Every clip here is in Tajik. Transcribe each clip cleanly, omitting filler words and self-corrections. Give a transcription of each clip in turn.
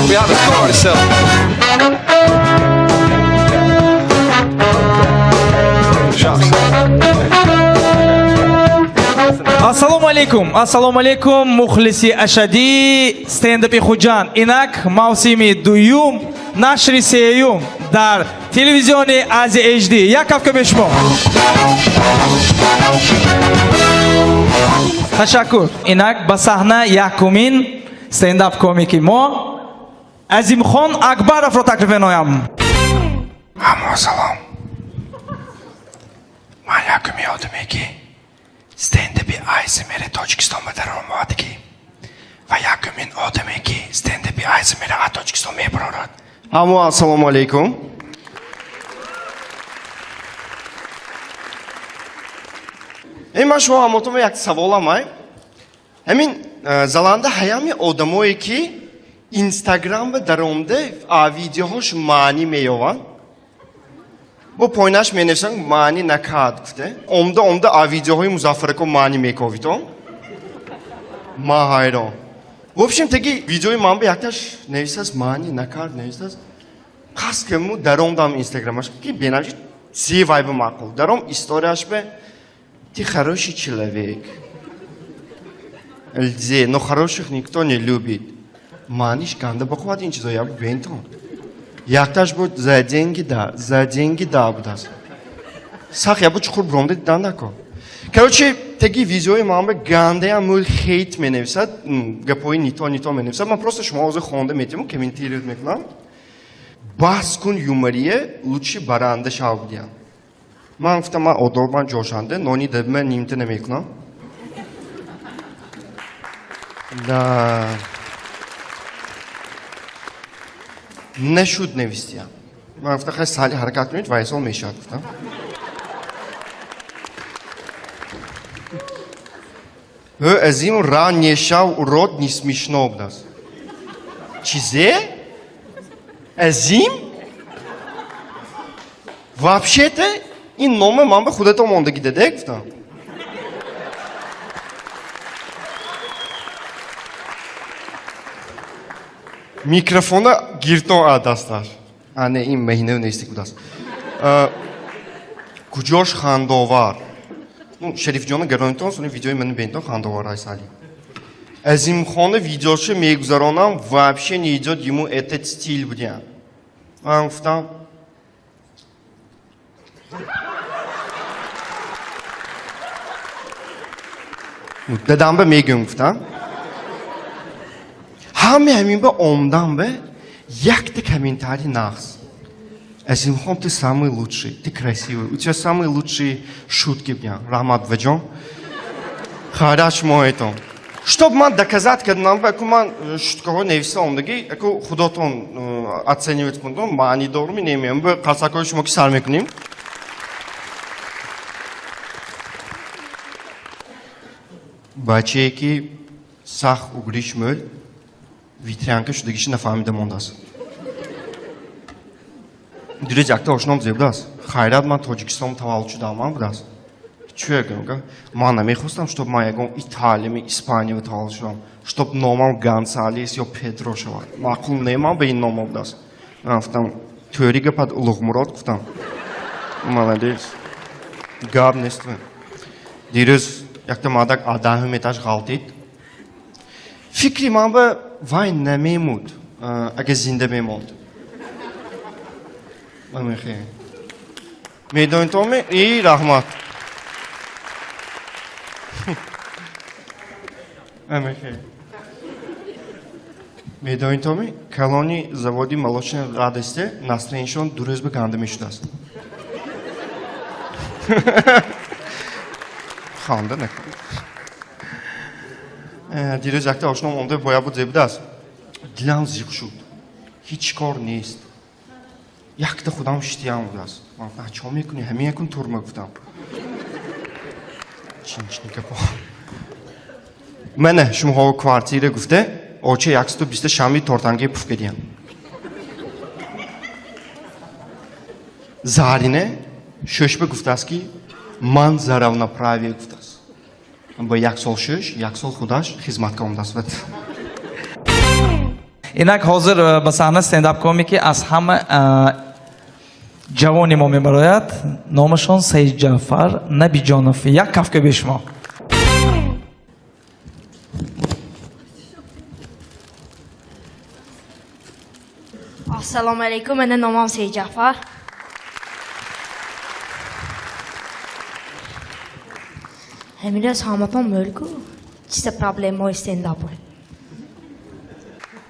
We have a score still. Assalomu alaykum muxlisi ashadi stand-up Xo'jan. Inak mavsumi duyum nashri seyum dar televizioni Aziz HD. Yakavka mehmon. Tashakkur. Inak ba sahna yakumin stand-up komiki mo Azimxon Akbarov ro taklif enoyam. Hamma salom. Man yakumi odameki stand-up ASMR Tojikistonda daromadagi va yakumin odameki stand-up ASMR Tojikiston mebrorad. Hamma assalomu alaykum. من شما همتون یک سوالم های همین زلنده هیامی آدمایی که اینستاگرام و درامده ویدیوهاش معنی میوان با پایینش مینویسن معنی نکرد گفته عمده ویدیوهای مزفر کو معنی میکویدم ما حیران в общем таки ویدیوی من به یکتاش نویساز معنی نکرد نویساز خاص که مو درامدام اینستاگرامش که بینامش سی وایب معقول درام استوریاش به Ты хороший человек. Льзе, но хороших никто не любит. Маниш, канда бахват инчи зоя бентон. Якташ будет за деньги да будас. Сах я буду чухур бромде дандако. Короче, таки видеои мамбе ганде амул хейт меневисад, гапои нито меневисад. Ман просто шумо озе хонда метиму, комментируют мекунам. Бас кун юморие лучше баранда шавдиям. من گفتم من آدرمان جوشنده نانی دب من نیمته نمیکنم نشود نویستیم من گفتم خیلی سالی حرکت کنید وایسال میشد گفتم از این را نشاو رود نیسمیشنو بدست چیزه؟ از این؟ вообще-то این نام من به خودت ماندگی داده گفتم میکروفون گیرتون دستش آنه این مهینه نیستی کداست کجاش خنداور شریف جان گرانتون سونی ویدیوی من بینتون خنداور های سالی از این خانه ویدیوش میگذارانم вообще не идет ему этот стиль بودیم من گفتم دادم به میگم گفتم همین به عمدم به یک تا комментарий нахс Азимхон ты самый лучший ты красивый у тебя самые лучшие шутки бля Рахмат ваджон хорошо мой это чтоб ман доказать kad нам бы куман шутково невисел омдаги ако худотон оценивать кундом мани doğru mu немем бы qarsakoy шумоки сар мекуним Бачеки сах угриш мөл витрянка шудагиши нафамида мондас. Дирect якта ошном зебдас. Хайрат ман Тоҷикистон таваллуд шудаман будас. Чӯ гам? Ман намехостам, чтоб ман ягон Италиями, Испаниями таваллуд шудам, чтоб номам Гонсалес ё Педро шавад. Маъқул неман ба ин ном будас. Ман гуфтам, тӯрига пад Улуғмурод гуфтам. Молодец. Гап нестм. Дирӯз якта мадак адам меташ ғалтид. Фикри ман ба вай намемуд, ага зинда мемонд. Амехе. Медонитоме и рахмат. Амехе. Медонитоме колони заводи молочной радости настроеншон дурез ба ганда мешудаст. خانده نکن دیروز وقتی آشنام اومده باید بود زبده است دلم زیق شد هیچ کار نیست یک تا خودم شتیم بوده است من چه میکنی همین یکون ترمه گفتم چین گپا منه شما ها کوارتیره گفته آچه 120 شمی تورتنگی پف کردیم زارینه شش به گفته است که ман за равноправие гуфтааст. Ба 1 сол шуш, 1 сол худаш хизмат омадаст. инак ҳозир ба саҳна стендап комики аз ҳама ҷавони мо мебарояд. Номашон Саид Ҷаъфар Набиҷонов. Як кафка бе шумо. Assalomu alaykum, meni nomim Said Ja'far. Hamida hamapam mulku. Chista problema stand-up.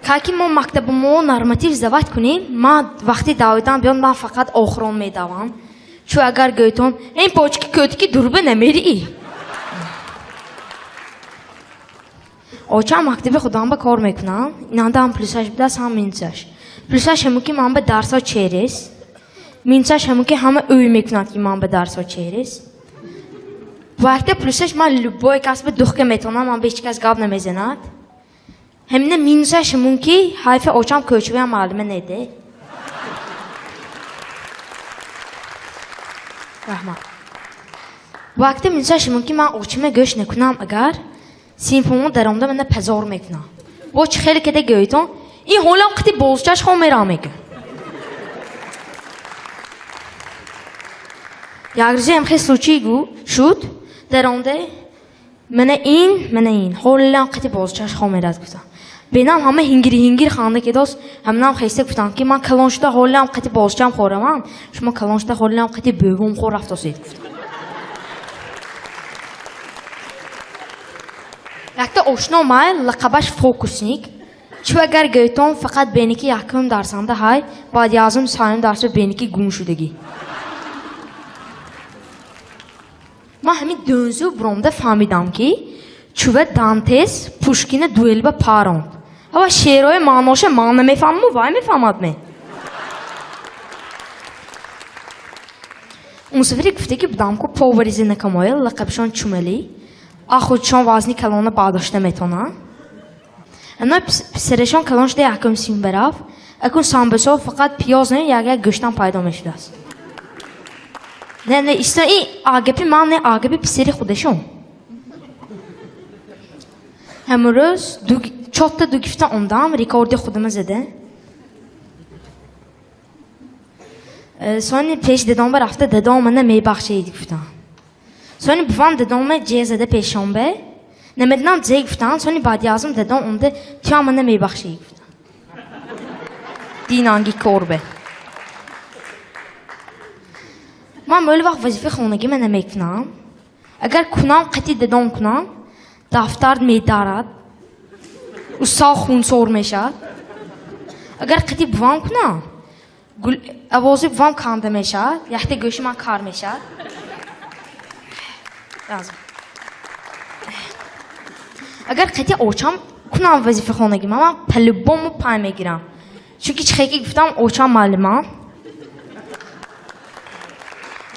Kaki mo maktabimmo normativ zavat kunim, ma vaqti davidan biyon man faqat oxiron medavam. Chu agar go'yton, in pochki ko'tki durba nameri. Ocham maktabi xudam ba kor mekunam. Inandam plusaj bidas ham minsash. Plusaj hamu ki man ba darsa cheres. Minsash hamu ki hama öy mekunat ki man ba darsa cheres. Vaqti plusaj man luboy kasb duxka metona man besh kas gab namezenat. Hemine minsash hamu ki hayfe ocham ko'chve malime nede. Rahmat. Vaqti minsash hamu ki man ochime go'sh nekunam agar سیمفون درامده من پزار میکنم. با چه خیلی کده گویتون این حالا وقتی بازجاش خواهم میرم میگه. یکرزی هم خیلی سوچی گو شد درامده من این حالا وقتی بازجاش خواهم میرد گفتم. بینم همه هنگیر خانده که داست همینم خیسته گفتم که من کلانشده حالا وقتی بازجام خورم شما کلانشده حالا وقتی بگم خور رفت آسید گفتم. Yakta oshno may laqabash fokusnik. Chu agar go'yton faqat beniki yakum darsanda hay, ba'd yazim sayim darsi beniki gum shudagi. Ma hamin dönzu bromda fahmidam ki Chuva Dantes Pushkin'e duelba parond. Hava sheroy ma'nosha ma'na mefhammu vay mefhamadme. اون سفری گفته که بدم کو پاوریزی نکامایل لقبشان چوملی آخودشان وزنی کلانه برداشته میتونه. انا پسرشان کلانش ده اکم سیم براف اکون سامبسو فقط پیاز نه یا گوشتن پیدا میشده است. نه این آگپی من نه آگپی پسری خودشون. همروز چهت دو گفته اندام ریکوردی خودم زده. سوانی پیش دادم بر رفته دادم من میبخشید گفتم. سوانی بفهم دادم جزده پیشم به نمیدونم چه گفتم سوانی بعد یازم دادم اونده تیم من میبخشید گفتم. دینانگی کوربه. من مول وقت وظیفه خانگی من نمیکنم. اگر کنم قطعی دادم کنم دفتر میدارد. اصلا خون سور میشد. اگر قطعی بفهم کنم اوازی بفهم کانده میشد. یحتی گوشی من کار میشد. لازم. اگر قطعی اوچام کنم وظیفه خانگی من پلوبامو پای میگیرم. چونکه چخیکی گفتم اوچام معلومه.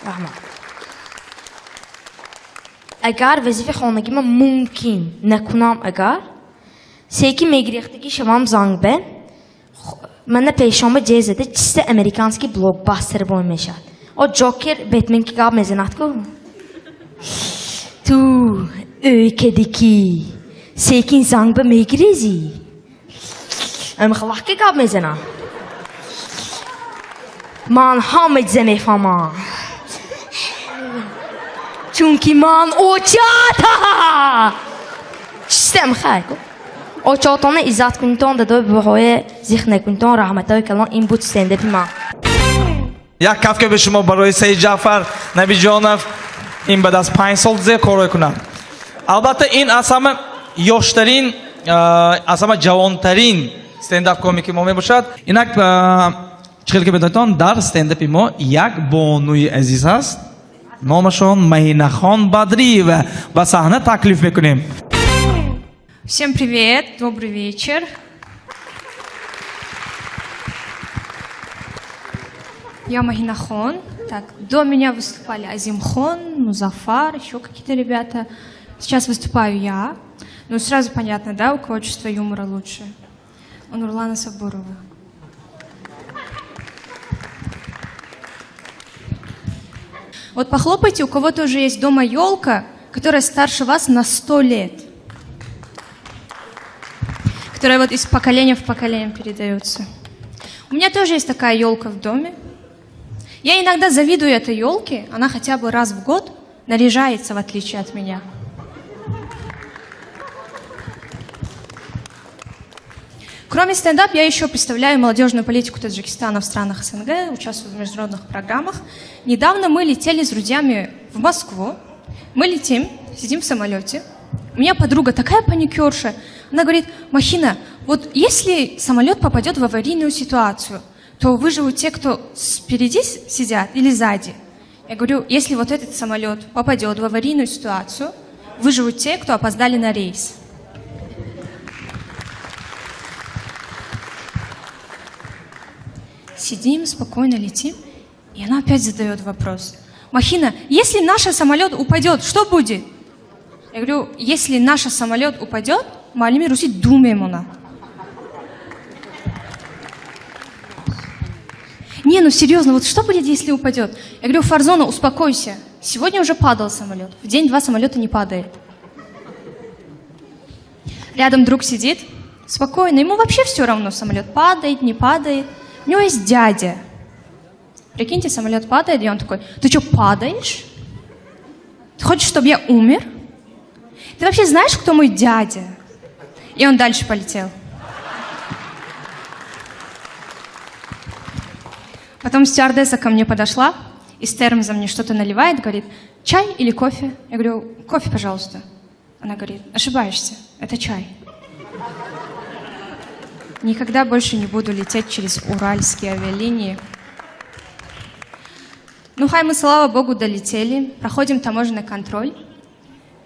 رحمت. اگر وظیفه خانگی من ممکن نکنم اگر سیکی میگریخته که شمام زنگ به من پیشام جزده چیست امریکانسکی بلاکباستر باید میشد. او جوکر بتمن کی کار میزند کو تو ülkedeki سیکین زنگ به میگریزی ام خلاق کی کار میزنم من همه زمیفهمم چونکی من اوچاتا چیستم خیلی اوچاتانه ایزاد کنتون داده به های ذهن کنتون رحمتای کلان این بود استنداپی من یک کفکه به شما برای سید جعفر نبیجانов این بعد از 5 سال زیر کار کنم. البته این از همه یاشترین از همه جوانترین استنداپ کمیکی ما میباشد. اینک چخیل که بدانتان در استنداپی ما یک بانوی عزیز هست نامشون مهینه خان بدری و به صحنه تکلیف میکنیم. Всем привет, добрый вечер. Я Махина Хон. Так, до меня выступали Азим Хон, Музафар, еще какие-то ребята. Сейчас выступаю я. Ну, сразу понятно, да, у кого чувство юмора лучше? У Нурлана Сабурова. Вот похлопайте, у кого-то уже есть дома елка, которая старше вас на 100 лет. Которая вот из поколения в поколение передается. У меня тоже есть такая елка в доме. Я иногда завидую этой елке, она хотя бы раз в год наряжается, в отличие от меня. Кроме стендап, я еще представляю молодежную политику Таджикистана в странах СНГ, участвую в международных программах. Недавно мы летели с друзьями в Москву. Мы летим, сидим в самолете. У меня подруга такая паникерша. Она говорит: Махина, вот если самолет попадет в аварийную ситуацию, то выживут те, кто спереди сидят или сзади? Я говорю, если вот этот самолет попадет в аварийную ситуацию, выживут те, кто опоздали на рейс. Сидим, спокойно летим, и она опять задает вопрос. Махина, если наш самолет упадет, что будет? Я говорю, если наш самолет упадет, малими руси думаем она. Не, ну серьезно, вот что будет, если упадет? Я говорю, Фарзона, успокойся. Сегодня уже падал самолет. В день 2 самолета не падает. Рядом друг сидит, спокойно. Ему вообще все равно, самолет падает, не падает. У него есть дядя. Прикиньте, самолет падает, и он такой: ты что, падаешь? Ты хочешь, чтобы я умер? Ты вообще знаешь, кто мой дядя? И он дальше полетел. Потом стюардесса ко мне подошла, из термоса мне что-то наливает, говорит: чай или кофе? Я говорю, кофе, пожалуйста. Она говорит, ошибаешься, это чай. Никогда больше не буду лететь через уральские авиалинии. Ну, хай, мы, слава богу, долетели. Проходим таможенный контроль.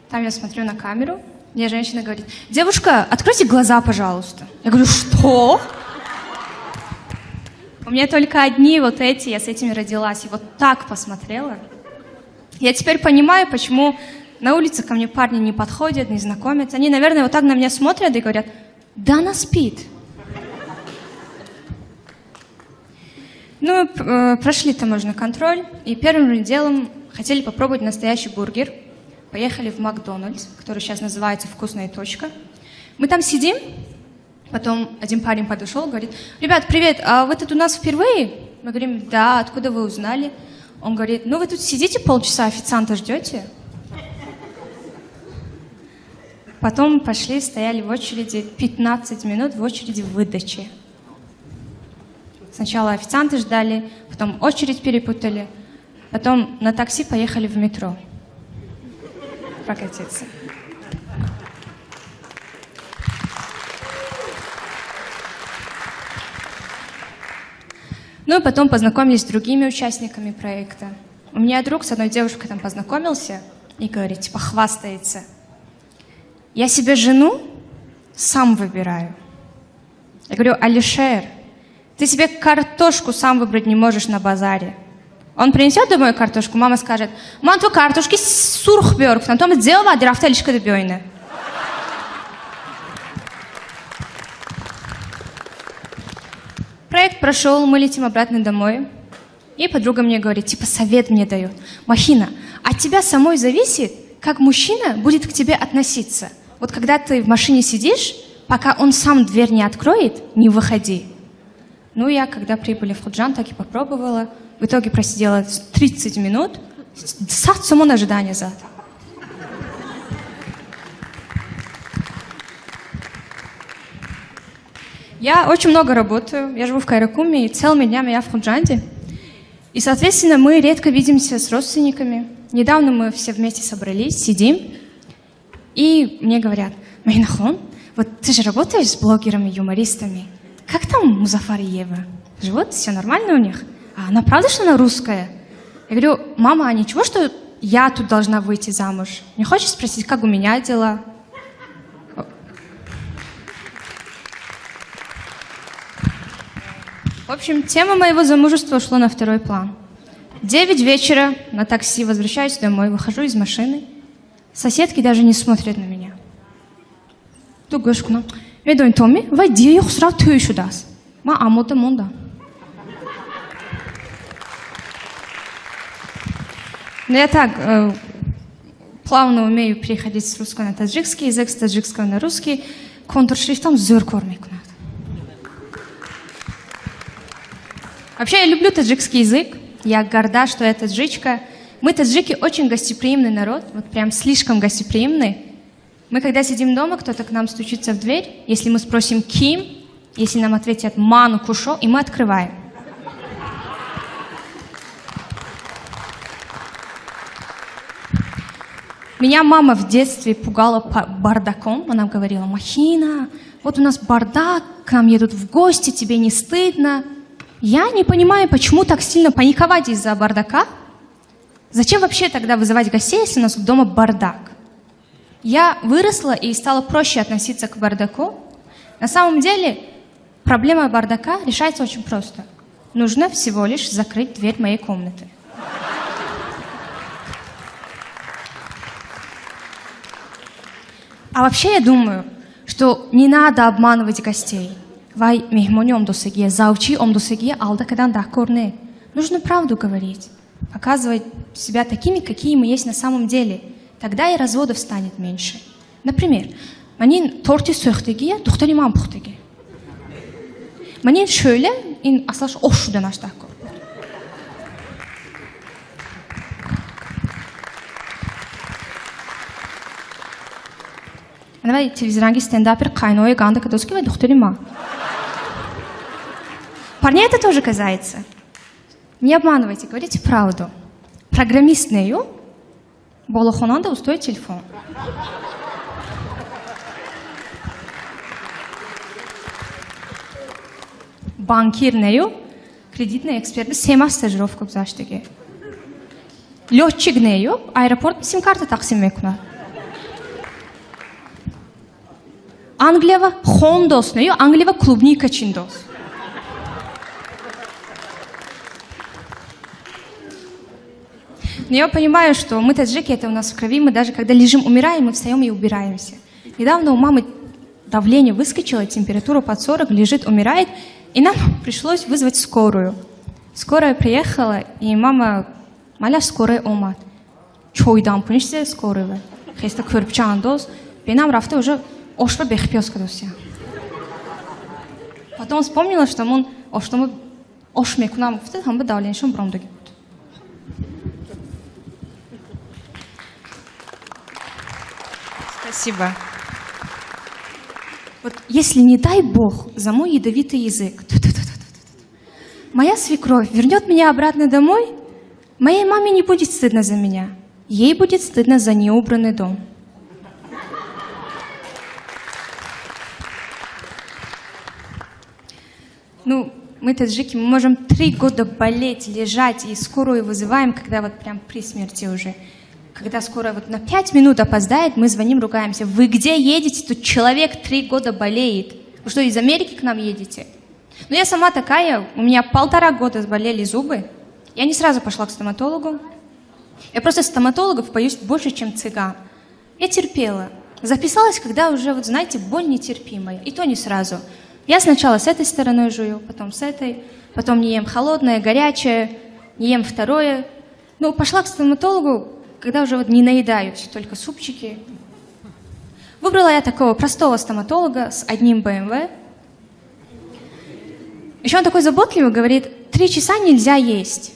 Там я смотрю на камеру. Мне женщина говорит: девушка, откройте глаза, пожалуйста. Я говорю, что? У меня только одни вот эти, я с этими родилась. И вот так посмотрела. Я теперь понимаю, почему на улице ко мне парни не подходят, не знакомятся. Они, наверное, вот так на меня смотрят и говорят: да она спит. Ну, прошли таможенный контроль, и первым делом хотели попробовать настоящий бургер. Поехали в Макдональдс, который сейчас называется «Вкусная точка». Мы там сидим, потом один парень подошел, говорит: ребят, привет, а вы тут у нас впервые? Мы говорим: да, откуда вы узнали? Он говорит: ну вы тут сидите полчаса, официанта ждете? Потом пошли, стояли в очереди 15 минут в очереди выдачи. Сначала официанты ждали, потом очередь перепутали, потом на такси поехали в метро прокатиться. Ну и потом познакомились с другими участниками проекта. У меня друг с одной девушкой там познакомился и говорит, типа хвастается: я себе жену сам выбираю. Я говорю: Алишер, ты себе картошку сам выбрать не можешь на базаре. Он принесет домой картошку, мама скажет: ман ту картошки сурх бёрк, на том сделала, а драфта лишь когда бёйна. Проект прошел, мы летим обратно домой. И подруга мне говорит, типа совет мне дает: Махина, от тебя самой зависит, как мужчина будет к тебе относиться. Вот когда ты в машине сидишь, пока он сам дверь не откроет, не выходи. Ну, я, когда прибыли в Худжан, так и попробовала. В итоге просидела 30 минут. Само на ожидание зад. Я очень много работаю. Я живу в Кайракуме, и целыми днями я в Худжанде. И, соответственно, мы редко видимся с родственниками. Недавно мы все вместе собрались, сидим. И мне говорят: Махинахон, вот ты же работаешь с блогерами, юмористами. Как там Музафар и Ева? Живут? Все нормально у них? А она правда, что она русская? Я говорю: мама, а ничего, что я тут должна выйти замуж? Не хочешь спросить, как у меня дела? В общем, тема моего замужества ушла на второй план. 9 вечера на такси, возвращаюсь домой, выхожу из машины. Соседки даже не смотрят на меня. Тугушкна. Ведь Томми, войди, я сразу ты еще даст. Ма, а мода монда. Но я так плавно умею переходить с русского на таджикский язык, с таджикского на русский. Контршрифтом зор көрмей кунат. Вообще, я люблю таджикский язык. Я горда, что я таджичка. Мы, таджики, очень гостеприимный народ. Вот прям слишком гостеприимный. Мы, когда сидим дома, кто-то к нам стучится в дверь. Если мы спросим «Ким?», если нам ответят «Ману кушо», и мы открываем. Меня мама в детстве пугала бардаком. Она говорила: «Махина, вот у нас бардак, к нам едут в гости, тебе не стыдно?» Я не понимаю, почему так сильно паниковать из-за бардака. Зачем вообще тогда вызывать гостей, если у нас дома бардак? Я выросла и стала проще относиться к бардаку. На самом деле, проблема бардака решается очень просто. Нужно всего лишь закрыть дверь моей комнаты. А вообще я думаю, что не надо обманывать гостей. Вай мехмони омдосеге, заучи омдосеге, алдакадан дахкорне. Нужно правду говорить, показывать себя такими, какие мы есть на самом деле. Тогда и разводов станет меньше. Например, манин торти сөхтеге, тухтани мам пухтеге. Манин шöyle, ин аслаш ошудан аштахкор. Давай телевизоранги стендапер кайное ганда кадоски ва тухтани ма. Парней это тоже касается. Не обманывайте, говорите правду. Программист нею, болохонанда устоит телефон. Банкир нею, кредитный эксперт, 7 стажировка гузаштеги. Летчик нею, аэропорт сим-карта таксим мекунад. Англиява хондос нею, Англиява клубника чиндос. Но я понимаю, что мы таджики, это у нас в крови, мы даже когда лежим, умираем, мы встаем и убираемся. Недавно у мамы давление выскочило, температура под 40, лежит, умирает, и нам пришлось вызвать скорую. Скорая приехала, и мама, маля скорая омад. Чойдан, понимаете, скорая. Хеста курпчан доз, бенам рафте уже ошва бехпёска дося. Потом вспомнила, что мы ошмек нам в этом давление, что мы промдоги. Спасибо. Вот если, не дай Бог, за мой ядовитый язык, моя свекровь вернет меня обратно домой, моей маме не будет стыдно за меня, ей будет стыдно за неубранный дом. Ну, мы таджики, мы можем 3 года болеть, лежать и скорую вызываем, когда вот прям при смерти уже. Когда скорая вот на 5 минут опоздает, мы звоним, ругаемся. Вы где едете? Тут человек 3 года болеет. Вы что, из Америки к нам едете? Ну, я сама такая, у меня 1,5 года болели зубы. Я не сразу пошла к стоматологу. Я просто стоматологов боюсь больше, чем цыган. Я терпела. Записалась, когда уже, вот знаете, боль нетерпимая. И то не сразу. Я сначала с этой стороной жую, потом с этой. Потом не ем холодное, горячее, не ем второе. Ну, пошла к стоматологу, когда уже вот не наедаюсь, только супчики. Выбрала я такого простого стоматолога с одним БМВ. Еще он такой заботливый, говорит, 3 часа нельзя есть.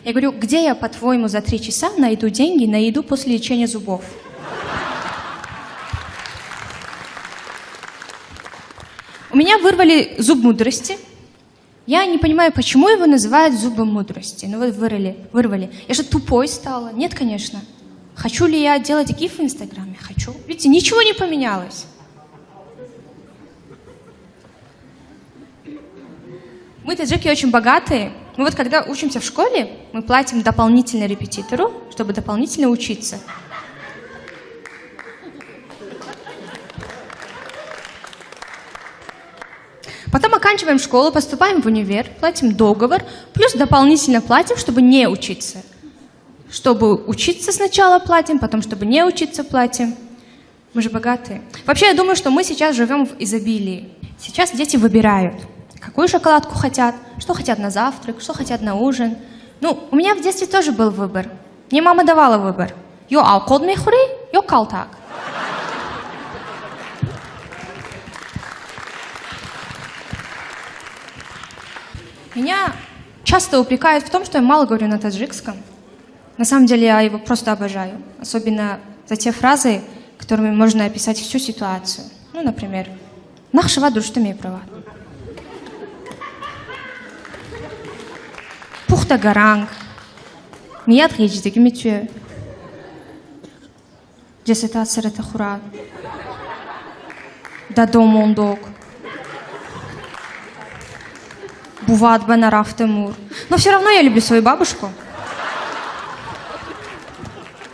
Я говорю, где я, по-твоему, за 3 часа найду деньги на еду после лечения зубов? У меня вырвали зуб мудрости. Я не понимаю, почему его называют зубом мудрости. Ну вот вырвали. Я же тупой стала? Нет, конечно. Хочу ли я делать гиф в Инстаграме? Хочу. Видите, ничего не поменялось. Мы, таджики, очень богатые. Мы вот когда учимся в школе, мы платим дополнительно репетитору, чтобы дополнительно учиться. Потом оканчиваем школу, поступаем в универ, платим договор, плюс дополнительно платим, чтобы не учиться. Чтобы учиться сначала платим, потом, чтобы не учиться платим. Мы же богатые. Вообще, я думаю, что мы сейчас живем в изобилии. Сейчас дети выбирают, какую шоколадку хотят, что хотят на завтрак, что хотят на ужин. Ну, у меня в детстве тоже был выбор. Мне мама давала выбор. Yo alkol мехури, yo калтак. Меня часто упрекают в том, что я мало говорю на таджикском. На самом деле я его просто обожаю. Особенно за те фразы, которыми можно описать всю ситуацию. Ну, например, «Нахшива душтами права». «Пухта гаранг». «Мият гейдждеги митюе». «Джесета сарета хура». «Дадом ондок». «Буват банараф Тимур». Но все равно я люблю свою бабушку.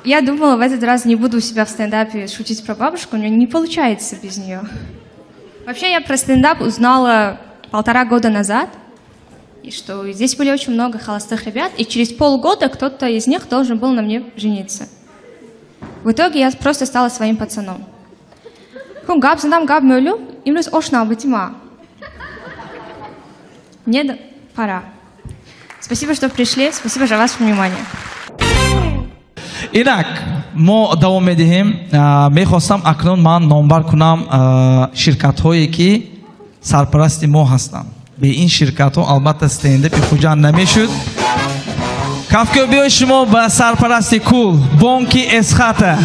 Я думала, в этот раз не буду у себя в стендапе шутить про бабушку, но не получается без нее. Вообще, я про стендап узнала 1,5 года назад, и что здесь были очень много холостых ребят, и через полгода кто-то из них должен был на мне жениться. В итоге я просто стала своим пацаном. Габ задам габ мөлю, имрус ошна бытима. Мне пора. Спасибо, что пришли, спасибо за ваше внимание. инак мо давом медиҳем. Мехостам акнун ман номбар кунам ширкатҳое ки сарпарасти мо ҳастанд. Бе ин ширкатҳо албатта стендапи хуҷанд намешуд. Кафка биёед шумо ба сарпарасти кул бонки Эсхата.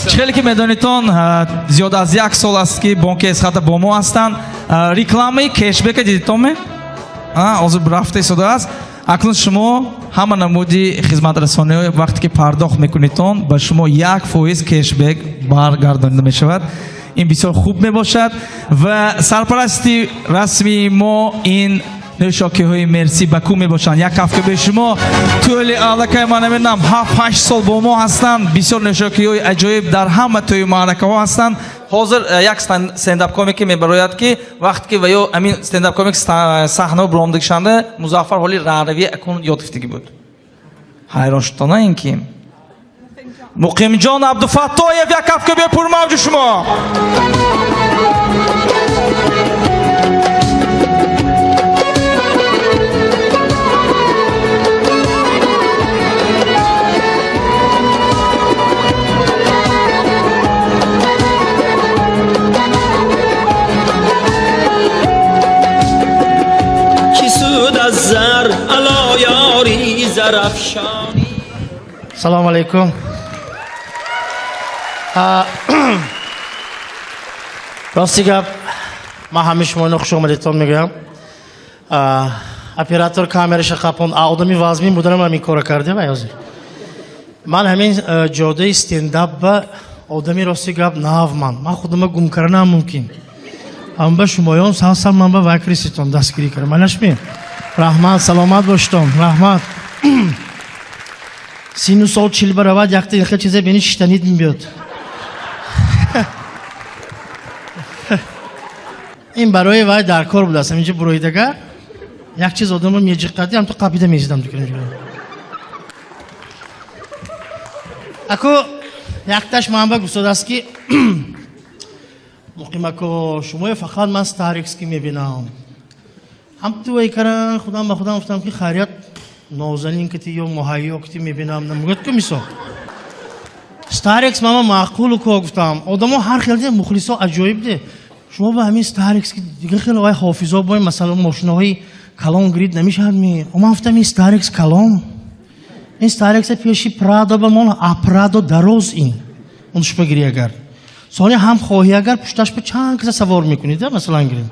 Чхеле ки медонитон зиёда аз 1 сол аст ки бонки Эсхата бо мо ҳастанд. Рекламаи кешбека дидитоме? Озир рафта истодааст. акнун шумо ҳама намуди хизматрасониҳо вақте ки пардохт мекунедон ба шумо 1% кешбек баргардонида мешавад. ин бисёр хуб мебошад ва сарпарасти расмии мо ин нӯшокиҳои мерси баку мебошанд. як кафка бе шумо тӯли аллакай ман намедонам 7-8 сол бо мо ҳастанд. бисёр нӯшокиҳои аҷоиб дар ҳама тӯи маъракаҳо ҳастанд. ҳозир як стендап комики мебарояд ки вақте ки ва ё амин стендап комик саҳнаҳо биромда кишанда Музаффар ҳоли раъравӣ акун ёд гирифтагӣ буд. ҳайрон шудона ин ки Муқимҷон Абдуфаттоев як кафка бе пурмавҷу шумо. Салому алейкум. Рости гап, ман ҳамаи шуморо хуш омадедтон мегӯям. Оператор камераша қапон одами вазмин буданам ҳамин кора кардем аёзи. Ман ҳамин ҷодаи стендап ба одами рости гап навман. Ман худама гум карданам мумкин. Ам ба шумоён сам ман ба вакриситон дастгирӣ кардам. Манашми раҳмат, саломат бошитон. Раҳмат. 30 сол 40 баравад якта ихел чизе бени шиштанид мебиёд. ин барои вай дар кор будастам. инҷа буроидагар як чиз одамро меҷиққади ҳамто қабида мезидам дукрам. аку якташ ман ба гуфтодааст ки муқимако шумоё фақат ман старикски мебинам. ҳам дуои кардам худам ба худам гуфтам ки хайрият нозанин кати ё муҳайё кати мебинам намугад ку мисол старикс мама маъқулу ко гуфтам одамо ҳар хел де мухлисо аҷоиб де шумо ба ҳамин старикс ки дигар хеле вай ҳофизо бо масалан мошинаҳои калон гирид намешавад ми ман гуфтам ин старикс калон ин старикса пеши прадо ба мон апрадо дароз ин он шупа гирӣ агар сони ҳам хоҳӣ агар пушташ ба чанд каса савор мекунид масалан гирид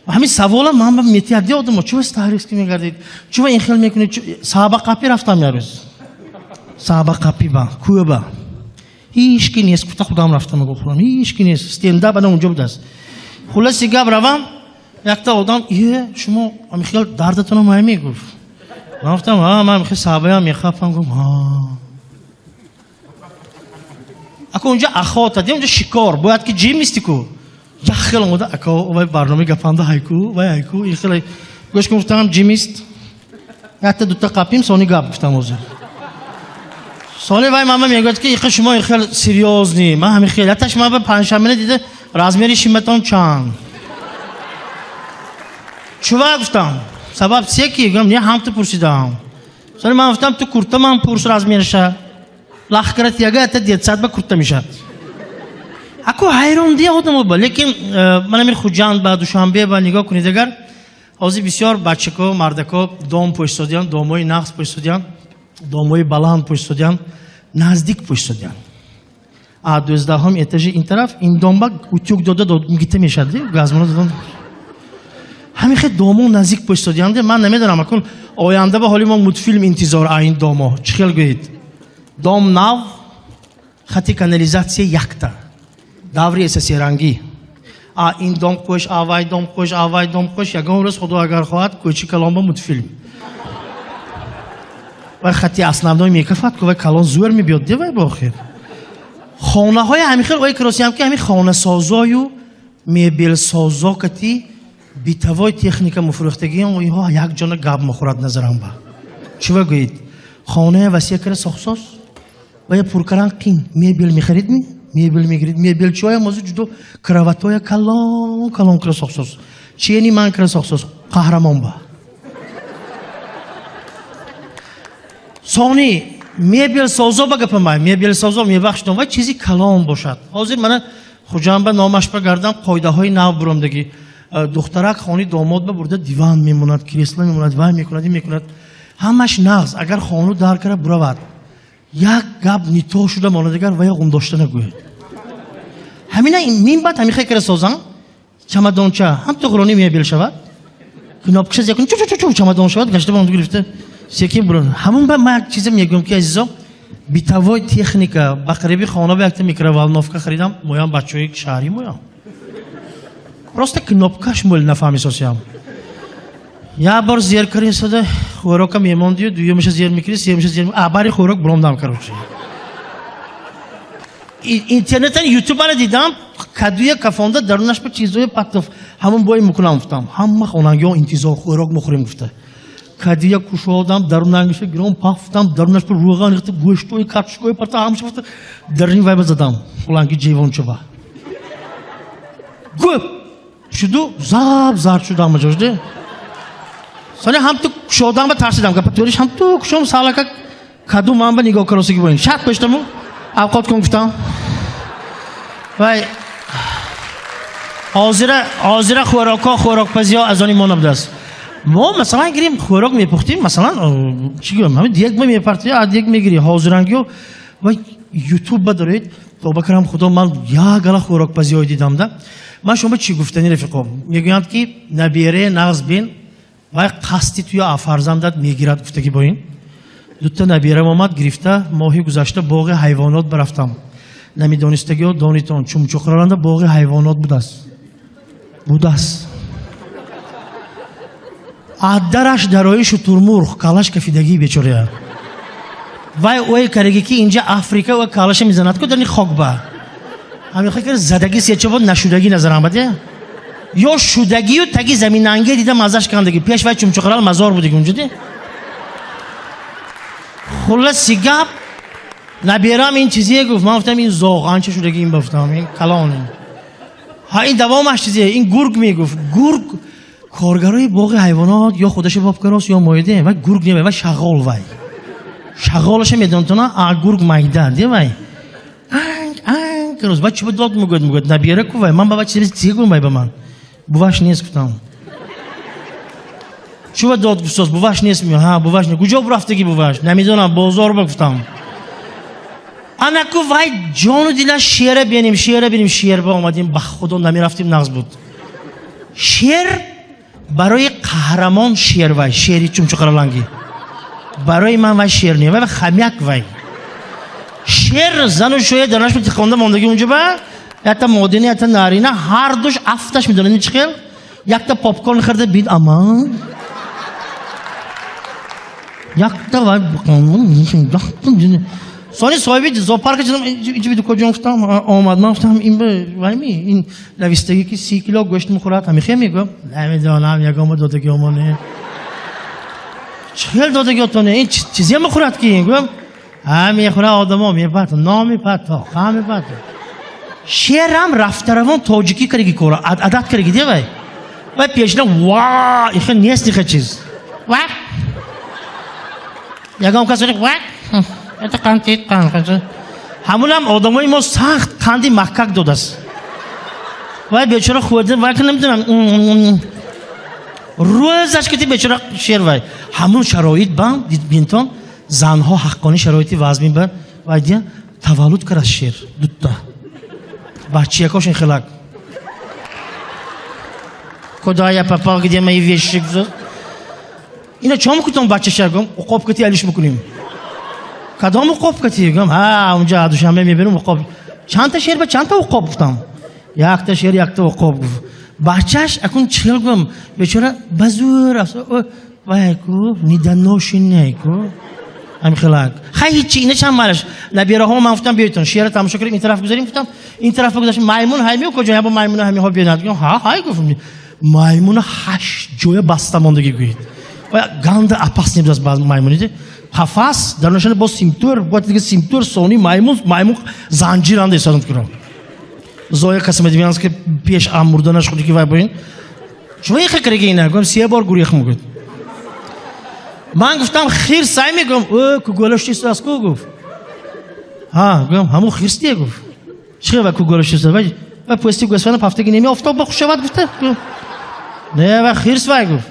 ҳамин савола ман ба метиҳади одамо чува старикски мегардид чува ин хел мекунид сабақапӣ рафтам ярӯз сабақапӣ ба кӯя ба ҳеҷ ки нест гуфта худам рафтам гуфтам ҳеҷ ки нест стендап ана унҷо будааст хулоси гап равам якта одам шумо амихел дардатонам ҳай мегуфт ман гуфтам ман амихел сабаям мехафам гуфтам аку унҷа ахота унҷа шикор бояд ки ҷимисти ку як хел омода ако вай барномаи гапанда ҳайку вай ҳайку ин хеле гӯш кун гуфтам ҷимист якта дута қапим сони гап гуфтам ҳозир соли вай мама мегӯяд ки иқа шумо ин хел серьёзни ман ҳамин хел якташ ман ба панҷшанбе дида размери шиматон чанд чува гуфтам сабаб чие ки гуфтам не ҳамта пурсидам سال من گفتم تو کورتا من پورس راز میرشه لاخکرت یگه تا 100 با کورتا میشه اكو حیران دیه آدم با لیکن من امیر خودجان با دوشنبه با نگاه کنید اگر اوزی بسیار بچه‌ها مردکا دوم پشت سودیان دومای نقص پشت سودیان دومای بلند پشت سودیان نزدیک پشت سودیان 12 etaji این طرف این دومبا اتیوک داده میگیته میشد دی گازمون دادن همین خیلی دومو نزدیک پشت سودیان دی من نمیدونم اکن آینده به حالی ما مدفیلم انتظار این دومو چخیل گوید دوم ناو خطی کانالیزاسیه یکتا داوری اساسی رنگی این دوم کوش آوای دوم کوش آوای دوم کوش یکم روز خدا اگر خواهد کوچی کلام با مدفیلم و خطی основной میکفت که کلان زور میبیاد دی و باخیر خانه های همین خیلی وای کراسی هم که همین خانه سازای و میبل سازا کتی بیتوای تکنیک مفروختگی هم ها یک جان گاب مخورد نظرم با چی بگویید خانه وسیع کرده ساخساس و یه پرکران قین میبل میخرید میبل میگرید میبل چوهای موضوع جدو کراواتای کلان کرده ساخساس چیه من کرده ساخساس قهرمان با ثانی میبل سازا بگم من میبل سازا میبخشم و چیزی کلام باشد حاضر من خودم به نامش بگردم قاعده های نو برام دیگه دخترک خانی داماد برده دیوان میموند کریسلا میموند وای میکند همش نغز اگر خانو در کنه برود یک گاب نیتو شده ماند دیگر وای قوم داشته نگوید همینا این بعد همین خیلی سازم چمدانچه هم تو قرانی میبل شود کنابکش یکون چو چمدان شود گشته باند گرفته سیکیم برون همون به من چیزی میگم که عزیزم بیتوای تکنیکا بقریبی خانه به اکت میکروالنوفکا خریدم مویان بچه‌ای شهری مویان просто кнопкаш мол нафамисосиам я бор зер карин сада хорока мемон диё дуюмша зер микри семша зер абари хорок блондам карочи интернетен ютубара дидам кадуя кафонда дарунаш ба чизои паттоф ҳамон бой мукунам гуфтам ҳама хонагиҳо интизор хорок мухӯрем гуфта кадуя кушодам дарунангиша гиром пафтам дарунаш ба рӯған рихта гӯштои картошкои пата ҳамаша гуфта дарни вайба задам хуланги ҷевончава гӯп شدو زاب زارد شدم مجوزده سالی هم تو شدم با ترسیدم که پتوریش هم تو کشم سالا که کدوم من با نگاه کروسی که باین شرط باشتم اوقات کن گفتم وای حاضر خوراک پزیا از آنی مانم دست ما مثلا گیریم خوراک میپختیم مثلا چی گویم همین دیگ میپرتی دیگ میگیری حاضرانگیو وای یوتیوب بدارید تو بکرم خدا من یا گلا خوراک پزیا دیدم ده من شما چی گفتنی رفیقم میگویند که نبیره نغز بین و قصدی توی فرزندت میگیرد گفته که با این دوتا نبیره آمد گرفته ماهی گذشته باغ حیوانات برفتم نمیدانستگی و دانیتان چون چخرالنده باغ حیوانات بود است عدرش درای شترمرغ کالش کفیدگی بیچاره وای اوی کرگی که اینجا افریقا و کالش میزند که درنی خاک با همین خیلی زدگی سیچه بود نشودگی نظر آمده یا شودگی و تگی زمین انگه دیدم ازش کندگی پیش وای چمچخرال مزار بودی اونجا دی خلاص سیگاب نبیرم این چیزیه گفت من گفتم این زاغان چه شودگی این بفتم این کلانه ها این دوامش چیزیه این گرگ میگفت گرگ کارگرای باغ حیوانات یا خودش بابکراس یا مایده و گرگ نیمه و شغال وای شغالش میدونم تو نه گرگ مایده دی وای روز بچه بود داد میگوید نبیره کو وای من بابا چیزی کنم وای به من بواش نیست گفتم چه داد گفتاس بواش نیست میگه ها بواش نیست کجا رفتگی بواش نمیدونم بازار بگفتم انا کو وای جان و دل شیر ببینیم شیر با اومدیم به خدا نمیرفتیم نغز بود شیر برای قهرمان شیر وای شیری چمچقرالانگی برای من وای شیر نیست وای خمیک وای شیر زن و شویه درنش میتی خونده موندگی اونجا با یا تا مادینه یا تا نارینه هر دوش افتش میدونه چخیل یک تا پاپکورن خرده بید اما یک تا وای بقانون سانی صاحبی زوپارک چیزم اینجا بیدو کجا گفتم آمد من گفتم این به وای می این نویستگی که 30 کیلو گوشت میخورد همی خیلی میگم نمیدونم یکم دادگی آمانه چخیل دادگی آتانه این چیزی هم میخورد که این گفتم همه خونه آدم ها میپرد نامی پتا خواهی پتا شیرم رفته روان تاجیکی کرگی کورا عدد کرگی دیگه وای پیشنه واه ایخه نیست ایخه چیز واه ягам кас ва это кантит кан همونم آدمای ما سخت قندی محکک دادست وای بیچاره خورده وای که نمیدونم روزش که بیچاره شیر وای همون شرایط بام دید بینتون زنها حقانی شرایطی وضع میبرن وای دیا تولد کرد شیر دوتا بچه یکاش این خلاق خدایا پاپا که دیگه من یه ویشی گذار اینا چه میکنم بچه شیر گم اقاب کتی علیش میکنیم کدام وقوف کتی گم ها اونجا دوشنبه میبریم وقوف چند تا شیر با چند تا وقوف گفتم یک تا شیر یک تا وقوف گفت بچهش اکون چیل گم بیچاره بزور است وای کو نیدانوش نیکو هم خلاق خیلی چی اینه چند مالش نبیره ها من گفتم بیایتون شیر تماشا کنیم این طرف گذاریم گفتم این طرف گذاشتیم میمون همیو کجا با میمون همی ها بیاد ها های گفتم میمون 8 جوی بسته ماندگی گوید و گند اپاس نمیداز باز میمونیده حفاظ در نشانه با سیمتور با دیگه سیمتور سونی میمون زنجیر انده استفاده کنم زویا قسمت دیگه که پیش آموردنش خودی که وای باین شما این خیلی که اینه گفتم 3 بار گوریخ میگه من گفتم خیر سعی میگم کو گلوش چیست از کو گفت ها گفتم همون خیرستیه گفت چه با کو گلوش چیست وای پوستی گوسفند هفته نمی افتاد با خوشواد گفته نه و خیرس وای گفت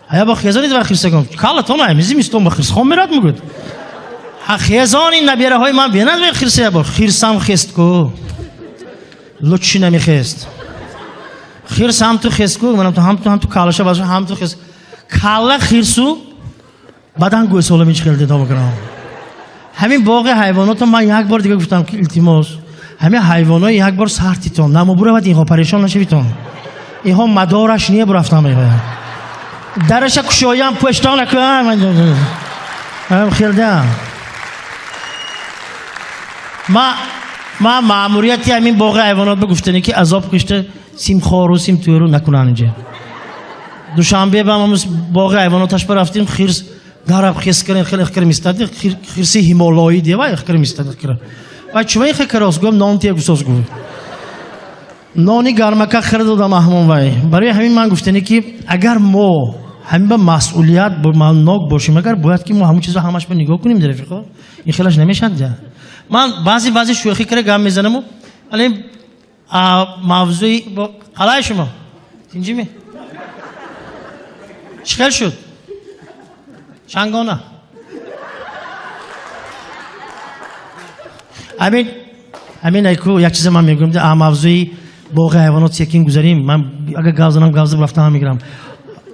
هیا با خیزانی و خیرس گفت کالا تو ما میزی میستم با خیرس خم میراد میگه ها خیزانی نبیره های من بیان و خیرسه با خیرسام خست کو لطشی نمیخست خیرس هم تو خست کو منم تو هم تو کالاشا باشه هم تو خست کالا خیرسو بعدن گوی سوله میچخیل دیتا بکنم همین باغ حیوانات من یک بار دیگه گفتم که التماس همین حیوانات یک بار سرتیتون نمو برو بعد اینها پریشان نشویتون اینها مدارش نیه برفتم میگه درش کشایم پشتان کنم من خیلدم ما ماموریتی همین باغ حیوانات به گفتنی که عذاب کشته سیم خوار و سیم توی رو نکنن اینجا دوشنبه با ما باغ حیواناتش برفتیم خیرس دارم خیس کردن خیلی اخکرم استاد خیرسی هیمالایی دیه وای اخکرم استاد کرد و چوبه خیلی کراس گم نان تیه گوساز گفت نانی گرمکه خرید دادم همون وای برای همین من گفتنی که اگر ما همین به مسئولیت ناک باشیم اگر باید که ما همون چیزا همش به نگاه کنیم در رفیقا این خیلیش نمیشد جا من بعضی شوخی کرده گام میزنم ولی موضوعی با حالای شما اینجی می چخل شد چنگانه همین ایکو یک چیز من میگم ده موضوعی باغ حیوانات یکین گذاریم من اگر گاوزنم گاوزه برفتم میگیرم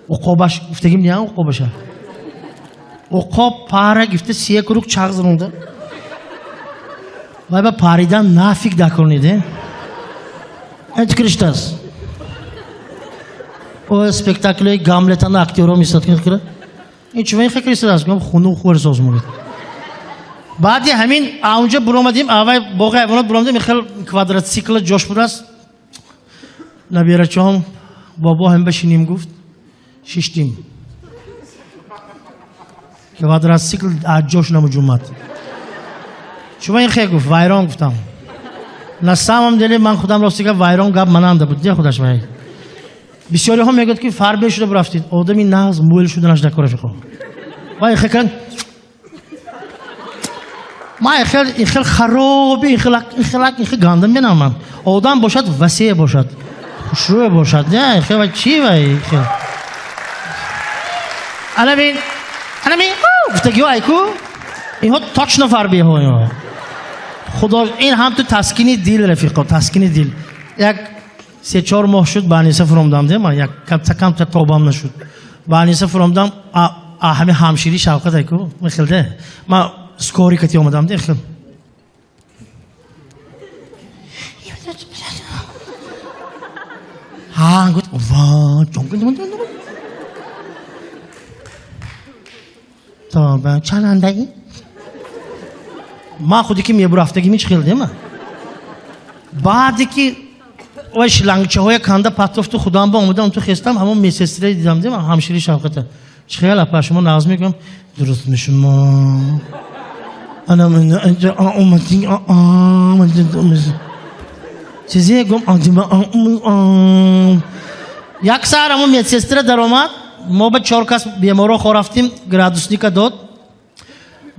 عقابش گفتگیم نه عقابشه عقاب پاره گفته 3 کروک چاق زنونده وای با پاریدن نافیک داکرونیده انت کریشتاس او اسپکتاکل گاملتان اکتورو میسات کنه این چه خیلی کریست است گم خونو خور ساز میگه بعد همین اونجا برآمدیم اول باغ حیوانات برآمدیم خیلی کوادراتیکل جوش براست نبیره چون بابا هم بشینیم گفت شیشتیم کوادراتیکل جوش نموجومات شما این خیلی گفت وایران گفتم نسامم دلی من خودم راستی که وایران گاب مننده بود دیگه خودش وای بسیاری هم میگوید که فربه شده برفتید آدمی ناز مویل شدنش نکاره فکر وای خیلی ما خیلی خرابه این خیلی گندم بینم من آدم باشد وسیع باشد خوشروی باشد نه خیلی چی وای خیلی انا بین گفتگی ایکو اینها تاچ نفربیه ها خدا این هم تو تسکینی دیل رفیقا تسکینی دیل یک 3-4 ماه شد بانیسه فرامدم ده من یک کم تا توبام نشد بانیسه فرامدم همه همشیری شوکت ایکو میخیل ده ما سکوری کتی آمدم ده خیل ها گفت واه جونگل تا با چند ای ما خودی که میبرو هفتگی میچ خیلده ما بعدی که و شلنگچه های کنده پترفت خودم با اومدم تو خستم همون میسستری دیدم دیم همشیری شوکته خیلی اپا شما ناز میگم درست میشم انا من اینجا اومدی چیزی گم یک سر همون میسستر در اومد ما با 4 کس بیمارو خورفتیم گرادوسنیکا داد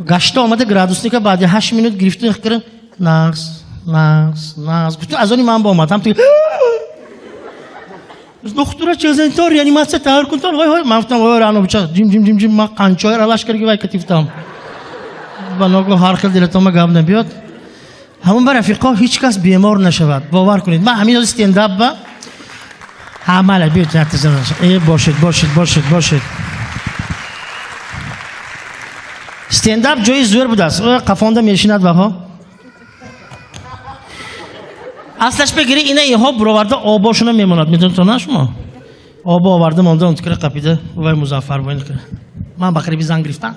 گشت آمده گرادوسنیکا بعد 8 minut گرفته کردن ناز گفتم از اونی من با اومدم توی دکتر چیزی ریانیماسیون تهر کنتون های من گفتم وای رانو بچه جیم ما قنچای رالاش کردی وای کتیفتم با نگو هر خیلی دلتون مگم نبیاد همون بر رفیقا هیچ کس بیمار نشود باور کنید من همین استنداپ با عمل بیاد نتیجه باشید استنداپ جای زور بود است قفانده میشیند وها اصلش بگیری اینه ها برآورده آباشون میموند میدونید تو نه شما آب آورده مونده اون تکره قپیده وای مظفر وای نکره من بخری بیزن گرفتم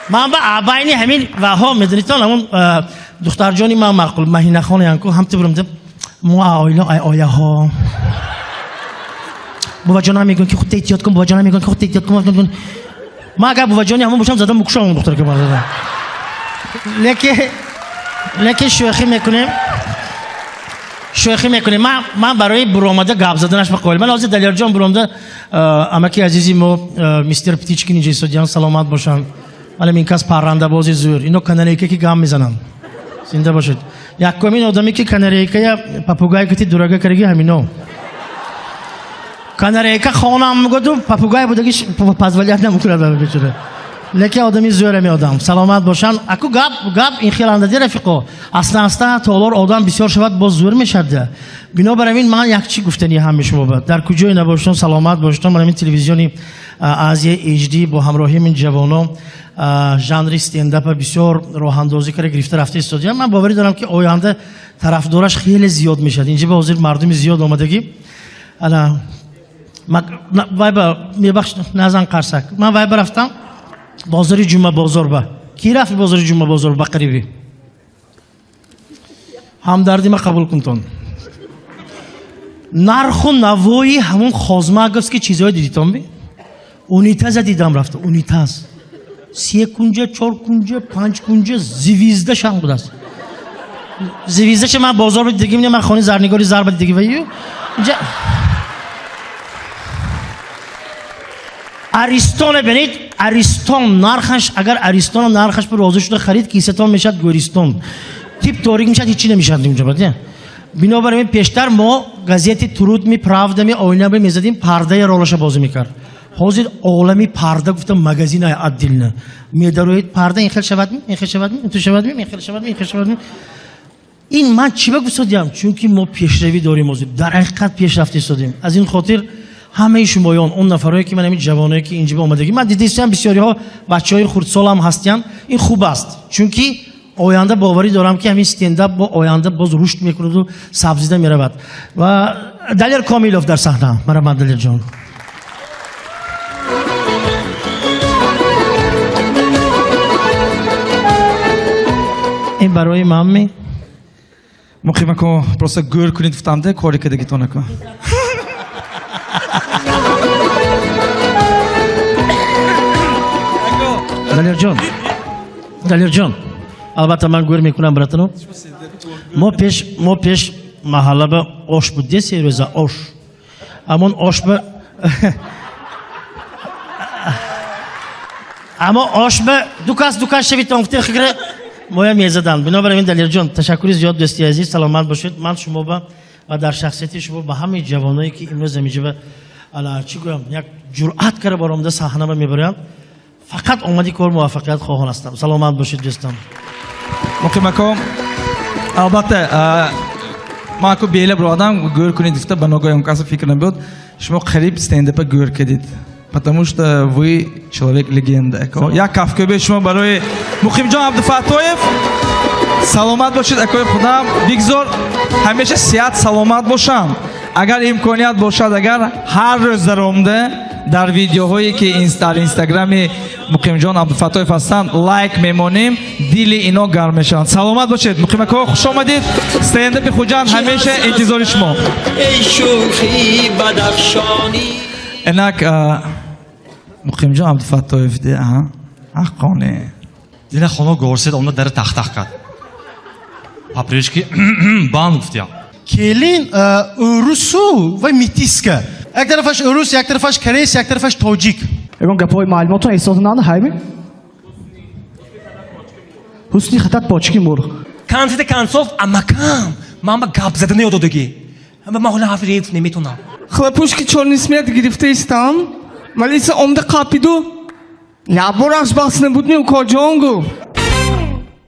من با آباینی همین وها میدونید تو همون دختر جانی من معقول مهینه خانه یانکو هم تو برم ده مو آیله ها بابا جانم میگن که خود احتیاط کن بابا جانم میگن که خود احتیاط کن ما اگر بابا جانی همون باشم زدم مکشم اون دختر که من زدم لیکن شوخی میکنیم من برای برآمده گپ زدنش بقول من از دلیر جان برآمده اما که عزیزی ما میستر پتیچکی اینجا استودیان سلامت باشن ولی این کس پرنده بازی زور اینو کناریکه که گام میزنن زنده باشید یکمین آدمی که کناریکه یا پاپوگای کتی دورگه کرگی همینو کناریکه خانم میگه پاپوگای بودگیش پزولیت نمیکنه بچه لیکن آدمی زوره می آدم سلامت باشن اکو گاب این خیال اندازه رفیقو اصلا تولار آدم بسیار شود باز زور میشد بنابراین من یک چی گفتنی هم شما بود در کجای نباشتم سلامت باشتم من این تلویزیونی آزیا ایچ دی با همراهی من جوانو ژانر استنداپ بسیار راه اندازی کرده گرفته رفته استودیو من باوری دارم که آینده طرفدارش خیلی زیاد میشد اینجا به حضور مردم زیاد آمدگی انا وایبر میبخش نزن قرسک من وایبر رفتم بازار جمعه بازار با کی رفت بازار جمعه بازار با قریبی همدردی ما قبول کنتون نرخ و نوایی همون خازمه گفت که چیزهای دیدیتم بی اونیتاز دیدم رفته اونیتاز 3 کنجه 4 کنجه 5 کنجه زویزده شان بود است زویزده چه من بازار دیگه میگم من خانه زرنگاری زربت دیگه ویو اینجا اریستون ببینید اریستون نرخش اگر اریستون نرخش به روزه شده خرید کیستون میشد گوریستون تیپ توریک میشد هیچی نمیشد اونجا بعد بنابراین پیشتر ما گازیت ترود می پراودا می آینه می میزدیم پرده رولش بازی میکرد حاضر عالمی پرده گفتم مگزین عدل نه میداروید پرده این خیلی شود می این خیلی شود می این تو شود می این خیلی شود می این خیلی شود می این من چی بگم چون که ما پیشروی داریم در حقیقت پیشرفته شدیم از این خاطر همه شمایان اون نفرایی که من همین جوانایی که اینجا اومدگی من دیدم بسیاری ها بچهای خردسال هم هستن این خوب است چون که آینده باوری دارم که همین استنداپ با آینده باز رشد میکنه و سبزیده میرود و دلیر کامیلوف در صحنه مرحبا دلیر جان این برای مامی مخیمه که просто گور کنید فتامده کاری که دیگه تو نکن دلیر جان البته من گور میکنم براتونو ما پیش محله به آش بود دیسی روزه آش اما آش به اما آش به دو کس شوید تانفتی خیره مویا میزدن بنابراین دلیر جان تشکری زیاد دوستی عزیز سلامت باشید من شما و در شخصیت شما با همه جوانایی که امروز میجه و الا چی گویم یک جرأت کرده برام صحنه ما میبرم فقط اومدی کار موفقیت خواهان هستم سلامت باشید دوستان مقیمکم البته ما کو بیله برو آدم گور کنید گفته بناگاهم کسی فکر نبود شما قریب استنداپ گور کردید потому что вы человек легенда як кафкабе шумо барои муқимҷон абдуфаттоев саломат бошед акои худам бигзор ҳамеша сиҳат саломат бошам агар имконият бошад агар ҳар рӯз даромада дар видеоҳое ки дар инстаграми муқимҷон абдуфаттоев ҳастанд лайк мемонем дили ино гарм мешаванд саломат бошед муқимако хуш омадед стендапи хуҷанд ҳамеша интизори шумо инак муқимҷон абдуфаттоев де ҳаққоне дина хона горсед омда дара тахтах кард папрички бан гуфтям келин урусу ва митиска як тарафаш урус як тарафаш корейс як тарафаш тоҷик اگه گپای معلوماتون احساس نده همی حسنی خطت باچکی مرغ کنسیت کنسوف امکام من با گپ زدن یادودگی من حالا حرف ریف نمیتونم Хлопушки черный смерть грифтейстан. Малиса омда капиду. Лабораш басны будни у коджонгу.